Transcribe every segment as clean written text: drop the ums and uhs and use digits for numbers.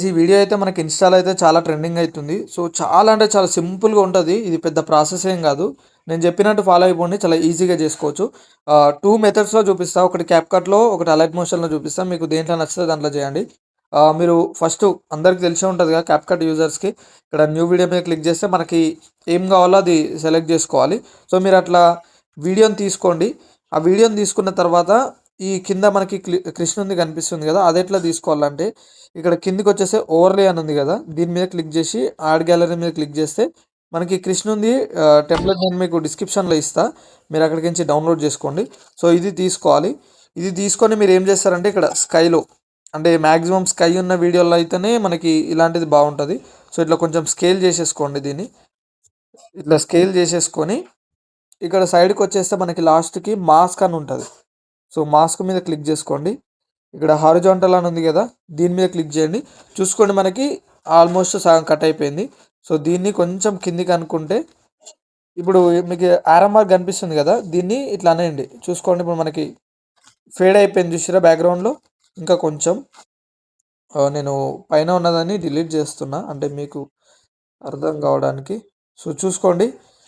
ఈ వీడియో అయితే మనకి ఇన్‌స్టాలో అయితే చాలా ట్రెండింగ్ అయితుంది. సో, చాలా అంటే చాలా సింపుల్‌గా ఉంటది. ఇది పెద్ద ప్రాసెస్ ఏం గాదు. నేను చెప్పినట్టు ఫాలో అయిపోండి. చాలా ఈజీగా చేసుకోవచ్చు. 2 మెథడ్స్‌లో చూపిస్తా. ఒకటి క్యాప్‌కట్‌లో, ఒకటి అలైట్ మోషన్‌లో చూపిస్తా. మీకు దేంట్లో నచ్చితే దాంట్లో చేయండి. మీరు ఫస్టు అందరికి తెలిసే ఉంటదిగా క్యాప్‌కట్ యూజర్స్‌కి. ఇక్కడ న్యూ వీడియో మీద క్లిక్ చేస్తే మనకి ఏం కావాలో అది సెలెక్ట్ చేసుకోవాలి. సో, మీరు అట్లా వీడియోని తీసుకోండి. ఆ వీడియోని తీసుకున్న తర్వాత ఈ కింద మనకి కృష్ణుంది కనిపిస్తుంది కదా! అదెట్లా తీసుకోవాలంటే ఇక్కడ కిందికొచ్చేసి ఓవర్‌లే అని ఉంది గదా! దీని మీద క్లిక్ జేసి యాడ్ గ్యాలరీ మీద క్లిక్ జేస్తే మనకి కృష్ణుంది టెంప్లేట్ నేను మీకు డిస్క్రిప్షన్‌లో ఇస్తా. మీరు అక్కడికించి డౌన్‌లోడ్ జేసుకోండి. సో, ఇది తీసుకోవాలి. ఇది తీసుకొని మీరేం జేస్తారంటే ఇక్కడ స్కైలో అంటే మాక్సిమం స్కై ఉన్న వీడియోలో అయితేనే మనకి ఇలాంటిది బావుంటది. సో, ఇట్లా కొంచెం స్కేల్ జేసేసుకోండి దీన్ని. ఇట్లా స్కేల్ జేసేసుకొని ఇక్కడ సైడ్‌కొచ్చేస్తే మనకి లాస్ట్‌కి మాస్క్ అని ఉంటది. సో, మాస్క్ మీద క్లిక్ జేసుకోండి. ఇక్కడ హారిజాంటల్ అని ఉంది కదా! దీని మీద క్లిక్ చేయండి. చూసుకోండి మనకి ఆల్మోస్ట్ సగం కట్ అయిపోయింది. సో, దీన్ని కొంచెం కిందికి అనుకుంటే ఇప్పుడు మీకు యారో మార్క్ కనిపిస్తుంది కదా! దీన్ని ఇట్లా అనేయండి. చూసుకోండి ఇప్పుడు మనకి ఫేడ్ అయిపోయింది చూసిర్రా బ్యాక్‌గ్రౌండ్‌లో. ఇంకా కొంచెం నేను పైన ఉన్నదాన్ని డిలీట్ చేస్తున్నా. అంటే మీకు అర్థం కావడానికి. సో, చూసుకోండి.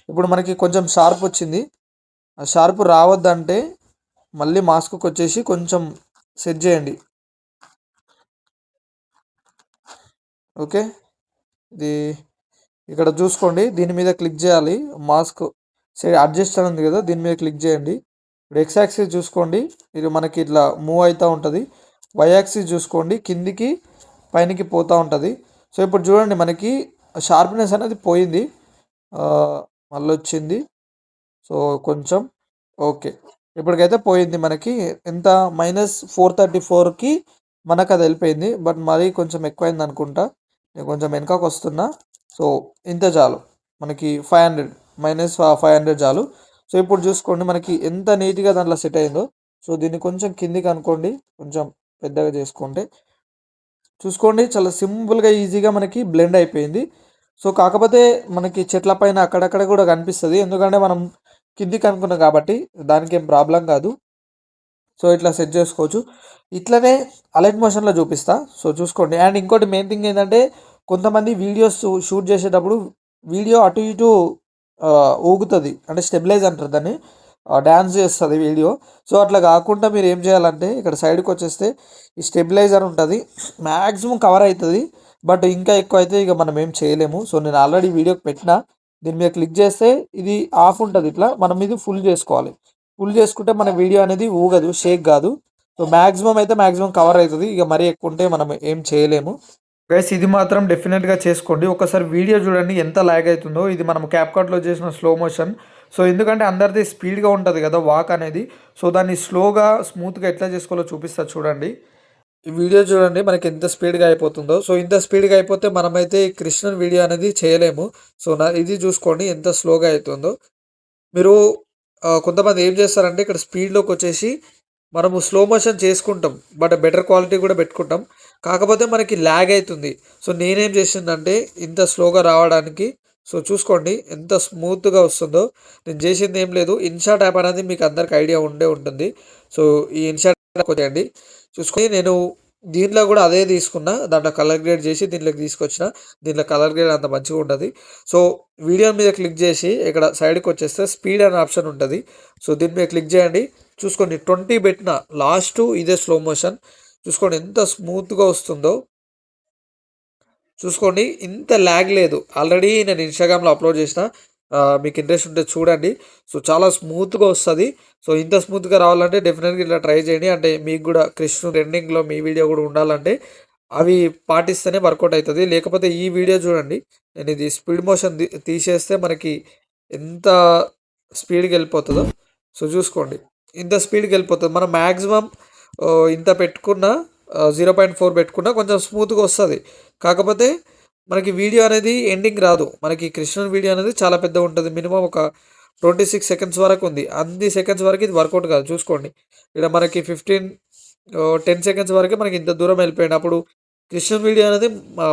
ఇప్పుడు మనకి కొంచెం షార్ప్ వచ్చింది. ఆ షార్ప్ రావద్దంటే మళ్ళీ మాస్క్‌కొచ్చేసి కొంచెం సెట్ చేయండి. ఓకే. ఇది ఇక్కడ చూసుకోండి. దీని మీద క్లిక్ చేయాలి. మాస్క్ అడ్జస్ట్ అని ఉంది కదా! దీని మీద క్లిక్ చేయండి. ఇప్పుడు ఎక్స్ యాక్సిస్ చూసుకోండి. ఇది మనకి ఇట్లా మూవ్ అయితా ఉంటది. వై యాక్సిస్ చూసుకోండి. కిందికి, పైనకి పోతా ఉంటది. సో, ఇప్పుడు చూడండి మనకి షార్ప్‌నెస్ అనేది పోయింది. మళ్ళొచ్చింది. సో, కొంచెం ఓకే. ఇప్పటికైతే పోయింది మనకి. ఎంత -434కి మనకది ఎళ్ళిపోయింది. బట్ మరీ కొంచెం ఎక్కువైందనుకుంటా. నేను కొంచెం వెనకకొస్తున్నా. సో, ఇంత చాలు. మనకి 500 -500 చాలు. సో, ఇప్పుడు చూసుకోండి మనకి ఎంత నీట్‌గా దాంట్లో సెట్ అయిందో. సో, దీన్ని కొంచెం కిందికి అనుకోండి. కొంచెం పెద్దగా చేసుకుంటే. చూసుకోండి చాలా సింపుల్‌గా, ఈజీగా మనకి బ్లెండ్ అయిపోయింది. సో, కాకపోతే మనకి చెట్ల పైన అక్కడక్కడ కూడా కనిపిస్తది. ఎందుకంటే మనం కిందికి అనుకున్నాం కాబట్టి దానికేం ప్రాబ్లమ్ కాదు. సో, ఇట్లా సెట్ చేసుకోవచ్చు. ఇట్లనే అలైట్ మోషన్‌లో చూపిస్తా. సో, చూసుకోండి. అండ్ ఇంకోటి మెయిన్ థింగ్ ఏంటంటే కొంతమంది వీడియోస్ షూట్ చేసేటప్పుడు వీడియో అటు ఇటు ఊగుతది. అంటే స్టెబిలైజ్ అంటారు దాన్ని. డాన్స్ చేస్తది వీడియో. సో, అట్లా కాకుండా మీరు ఏం చేయాలంటే ఇక్కడ సైడ్‌కొచ్చేస్తే ఈ స్టెబిలైజర్ ఉంటది. మాక్సిమం కవర్ అయితది. బట్ ఇంకా ఎక్కువైతే ఇక మనం ఏం చేయలేము. సో, నేను ఆల్రెడీ వీడియోకి పెట్టినా. దీని మీద క్లిక్ చేస్తే ఇది ఆఫ్ ఉంటది ఇట్లా. మనం ఇది ఫుల్ చేసుకోవాలి. ఫుల్ చేసుకుంటే మన వీడియో అనేది ఊగదు, షేక్ కాదు. సో, మాక్సిమం అయితే మాక్సిమం కవర్ అయితది. ఇక మరీ ఎక్కువ ఉంటే మనం ఏం చేయలేము. గైస్ ఇది మాత్రం డెఫినెట్‌గా చేసుకోండి. ఒకసారి వీడియో చూడండి ఎంత లాగ్ అయితుందో. ఇది మనం క్యాప్‌కట్‌లో చేసిన స్లో మోషన్. సో, ఎందుకంటే అందరిది స్పీడ్‌గా ఉంటది కదా! వాక్ అనేది. సో, దాన్ని స్లోగా, స్మూత్‌గా ఎట్లా చేసుకోవాలో చూపిస్తా చూడండి. ఈ వీడియో చూడండి మనకి ఎంత స్పీడ్‌గా అయిపోతుందో. సో, ఇంత స్పీడ్‌గా అయిపోతే మనమైతే ఈ కృష్ణుని వీడియో అనేది చేయలేము. సో, ఇది చూసుకోండి ఎంత స్లోగా అయితుందో. మీరు కొంతమంది ఏం చేస్తారంటే ఇక్కడ స్పీడ్‌లోకొచ్చేసి మనము స్లో మోషన్ చేసుకుంటాం. బట్ బెటర్ క్వాలిటీ కూడా పెట్టుకుంటాం. కాకపోతే మనకి ల్యాగ్ అయితుంది. సో, నేనేం చేసిందంటే ఇంత స్లోగా రావడానికి సో, చూసుకోండి ఎంత స్మూత్‌గా వస్తుందో. నేను చేసింది ఏం లేదు. ఇన్‌షాట్ యాప్ అనేది మీకు అందరికి ఐడియా ఉండే ఉంటుంది. సో, ఈ ఇన్‌షాట్ యాప్ కొట్టేయండి. చూసుకొని నేను దీంట్లో కూడా అదే తీసుకున్నా. దాంట్లో కలర్ గ్రేడ్ చేసి దీంట్లోకి తీసుకొచ్చిన. దీంట్లో కలర్ గ్రేడ్ అంత మంచిగా ఉండదు. సో, వీడియో మీద క్లిక్ చేసి ఇక్కడ సైడ్‌కొచ్చేస్తే స్పీడ్ అనే ఆప్షన్ ఉంటది. సో, దీని మీద క్లిక్ చేయండి. చూసుకోండి 20 పెట్టిన లాస్ట్ ఇదే స్లో మోషన్. చూసుకోండి ఎంత స్మూత్‌గా వస్తుందో. చూసుకోండి ఇంత ల్యాగ్ లేదు. ఆల్రెడీ నేను ఇన్‌స్టాగ్రామ్‌లో అప్‌లోడ్ చేసిన. మీకు ఇంట్రెస్ట్ ఉంటే చూడండి. సో, చాలా స్మూత్‌గా వస్తది. సో, ఇంత స్మూత్‌గా రావాలంటే డెఫినిట్‌గా ఇట్లా ట్రై చేయండి. అంటే మీకు కూడా కృష్ణుడు ట్రెండింగ్‌లో మీ వీడియో కూడా ఉండాలంటే అవి పాటిస్తేనే వర్కౌట్ అయితది. లేకపోతే ఈ వీడియో చూడండి. నేను ఇది స్పీడ్ మోషన్ తీసేస్తే మనకి ఎంత స్పీడ్‌గా వెళ్ళిపోతదో. సో, చూసుకోండి. ఇంత స్పీడ్‌గా వెళ్ళిపోతది. మనం మాక్సిమం ఇంత పెట్టుకున్న 0.4 పెట్టుకున్నా కొంచెం స్మూత్‌గా వస్తది. కాకపోతే మనకి వీడియో అనేది ఎండింగ్ రాదు. మనకి కృష్ణుని వీడియో అనేది చాలా పెద్దగా ఉంటది. మినిమమ్ ఒక 26 సెకండ్స్ వరకు ఉంది. అన్ని సెకండ్స్ వరకు ఇది వర్కౌట్ కాదు చూసుకోండి. ఇక్కడ మనకి 10 సెకండ్స్ వరకే మనకి ఇంత దూరం వెళ్ళిపోయింది. అప్పుడు కృష్ణుని వీడియో అనేది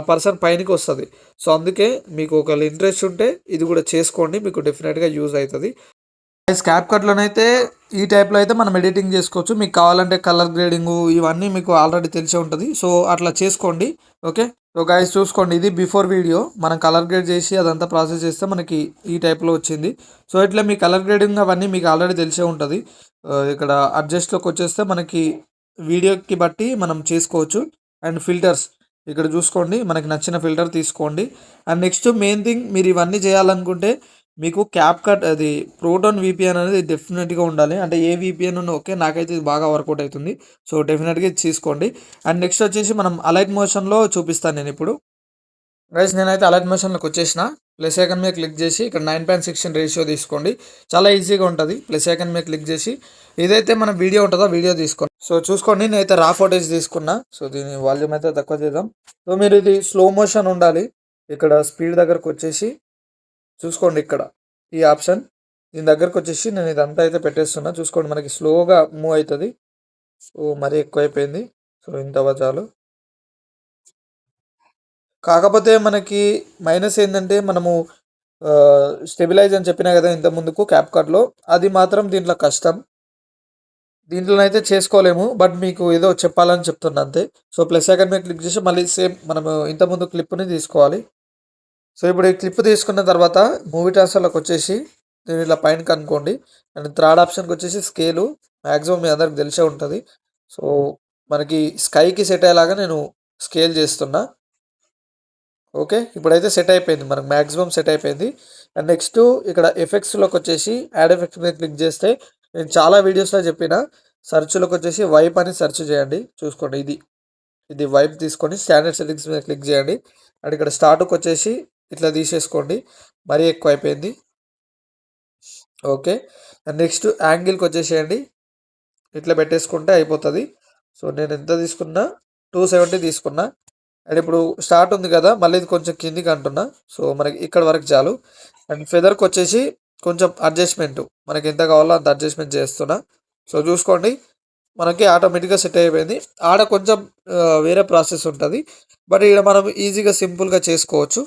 పర్సన్ పైనకి వస్తది. సో, అందుకే మీకు ఒకవేళ ఇంట్రెస్ట్ ఉంటే ఇది కూడా చేసుకోండి. మీకు డెఫినిట్‌గా యూజ్ అయితది. క్యాప్‌కట్‌లోనైతే ఈ టైప్‌లో అయితే మనం ఎడిటింగ్ చేసుకోవచ్చు. మీకు కావాలంటే కలర్ గ్రేడింగు ఇవన్నీ మీకు ఆల్రెడీ తెలిసే ఉంటది. సో, అట్లా చేసుకోండి. ఓకే. సో గైస్ చూసుకోండి, ఇది బిఫోర్ వీడియో. మనం కలర్ గ్రేడ్ చేసి అదంతా ప్రాసెస్ చేస్తే మనకి ఈ టైప్లో వచ్చింది. సో ఇట్లా మీ కలర్ గ్రేడింగ్ అవన్నీ మీకు ఆల్రెడీ తెలిసే ఉంటుంది. ఇక్కడ అడ్జస్ట్లోకి వచ్చేస్తే మనకి వీడియోకి బట్టి మనం చేసుకోవచ్చు. అండ్ ఫిల్టర్స్ ఇక్కడ చూసుకోండి, మనకి నచ్చిన ఫిల్టర్ తీసుకోండి. అండ్ నెక్స్ట్ మెయిన్ థింగ్, మీరు ఇవన్నీ చేయాలనుకుంటే మీకు క్యాప్ కట్ అది ప్రోటాన్ విపిఎన్ అనేది డెఫినెట్గా ఉండాలి. అంటే ఏ విపిఎన్ ఉన్న ఓకే, నాకైతే ఇది బాగా వర్కౌట్ అవుతుంది. సో డెఫినెట్గా ఇది తీసుకోండి. అండ్ నెక్స్ట్ వచ్చేసి మనం అలైట్ మోషన్లో చూపిస్తాను నేను ఇప్పుడు. గైస్ నేనైతే అలర్ట్ మోషన్లోకి వచ్చేసిన. ప్లస్ ఐకాన్ మీద క్లిక్ చేసి ఇక్కడ 9:16 రేషియో తీసుకోండి. చాలా ఈజీగా ఉంటుంది. ప్లస్ ఐకాన్ మీద క్లిక్ చేసి ఏదైతే మన వీడియో ఉంటుందో వీడియో తీసుకోండి. సో చూసుకోండి, నేనైతే రా ఫోటేజ్ తీసుకున్నా. సో దీని వాల్యూమ్ అయితే తక్కువ చేద్దాం. సో మీరు ఇది స్లో మోషన్ ఉండాలి. ఇక్కడ స్పీడ్ దగ్గరకు వచ్చేసి చూసుకోండి, ఇక్కడ ఈ ఆప్షన్ దీని దగ్గరకు వచ్చేసి నేను ఇదంతా అయితే పెట్టేస్తున్నా. చూసుకోండి, మనకి స్లోగా మూవ్ అవుతుంది. సో మరీ ఎక్కువైపోయింది. సో ఇంత చాలు. కాకపోతే మనకి మైనస్ ఏంటంటే మనము స్టెబిలైజ్ అని చెప్పినా కదా ఇంత ముందుకు క్యాప్ కార్డ్లో, అది మాత్రం దీంట్లో కష్టం. దీంట్లో అయితే చేసుకోలేము, బట్ మీకు ఏదో చెప్పాలని చెప్తున్నా అంతే. సో ప్లస్ ఐకాన్ మీద క్లిక్ చేసి మళ్ళీ సేమ్ మనము ఇంతకుముందు క్లిప్ని తీసుకోవాలి. సో ఇప్పుడు ఈ క్లిప్ తీసుకున్న తర్వాత మూవీ ట్రాన్స్ఫర్లోకి వచ్చేసి నేను ఇలా పైన కనుక్కోండి. అండ్ థర్డ్ ఆప్షన్కి వచ్చేసి స్కేలు, మ్యాక్సిమం మీ అందరికి తెలిసే ఉంటుంది. సో మనకి స్కైకి సెట్ అయ్యేలాగా నేను స్కేల్ చేస్తున్నా. ఓకే, ఇప్పుడైతే సెట్ అయిపోయింది, మనకు మ్యాక్సిమం సెట్ అయిపోయింది. అండ్ నెక్స్ట్ ఇక్కడ ఎఫెక్ట్స్లోకి వచ్చేసి యాడ్ ఎఫెక్ట్స్ మీద క్లిక్ చేస్తే నేను చాలా వీడియోస్లో చెప్పిన సెర్చ్లోకి వచ్చేసి వైప్ అని సెర్చ్ చేయండి. చూసుకోండి, ఇది వైప్ తీసుకొని స్టాండర్డ్ సెట్టింగ్స్ మీద క్లిక్ చేయండి. అండ్ ఇక్కడ స్టార్ట్కి వచ్చేసి ఇట్లా తీసేసుకోండి, మరీ ఎక్కువ అయిపోయింది. ఓకే, అండ్ నెక్స్ట్ యాంగిల్కి వచ్చేసేయండి, ఇట్లా పెట్టేసుకుంటే అయిపోతుంది. సో నేను ఎంత తీసుకున్నా, 270 తీసుకున్నా. అండ్ ఇప్పుడు స్టార్ట్ ఉంది కదా, మళ్ళీ ఇది కొంచెం కిందికి అంటున్నా. సో మనకి ఇక్కడ వరకు చాలు. అండ్ ఫెదర్కి వచ్చేసి కొంచెం అడ్జస్ట్మెంట్ మనకి ఎంత కావాలో అంత అడ్జస్ట్మెంట్ చేస్తున్నా. సో చూసుకోండి, మనకి ఆటోమేటిక్గా సెట్ అయిపోయింది. ఆడ కొంచెం వేరే ప్రాసెస్ ఉంటుంది, బట్ ఇక్కడ మనం ఈజీగా సింపుల్గా చేసుకోవచ్చు.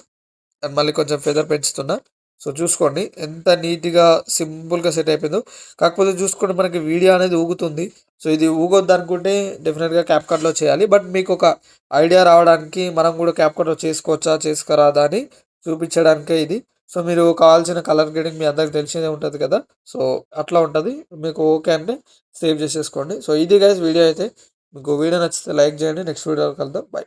అండ్ మళ్ళీ కొంచెం ఫెదర్ పెంచుతున్నా. సో చూసుకోండి ఎంత నీట్గా సింపుల్గా సెట్ అయిపోయిందో. కాకపోతే చూసుకోండి, మనకి వీడియో అనేది ఊగుతుంది. సో ఇది ఊగొద్దు అనుకుంటే డెఫినెట్గా క్యాప్కట్లో చేయాలి. బట్ మీకు ఒక ఐడియా రావడానికి మనం కూడా క్యాప్కట్లో చేసుకోవచ్చా చేసుకోరాదా అని చూపించడానికే ఇది. సో మీరు కావాల్సిన కలర్ గ్రేడింగ్ మీ అందరికి తెలిసిందే ఉంటుంది కదా. సో అట్లా ఉంటుంది. మీకు ఓకే అంటే సేవ్ చేసేసుకోండి. సో ఇది గైస్ వీడియో అయితే. మీకు వీడియో నచ్చితే లైక్ చేయండి. నెక్స్ట్ వీడియోలో కలుద్దాం. బై.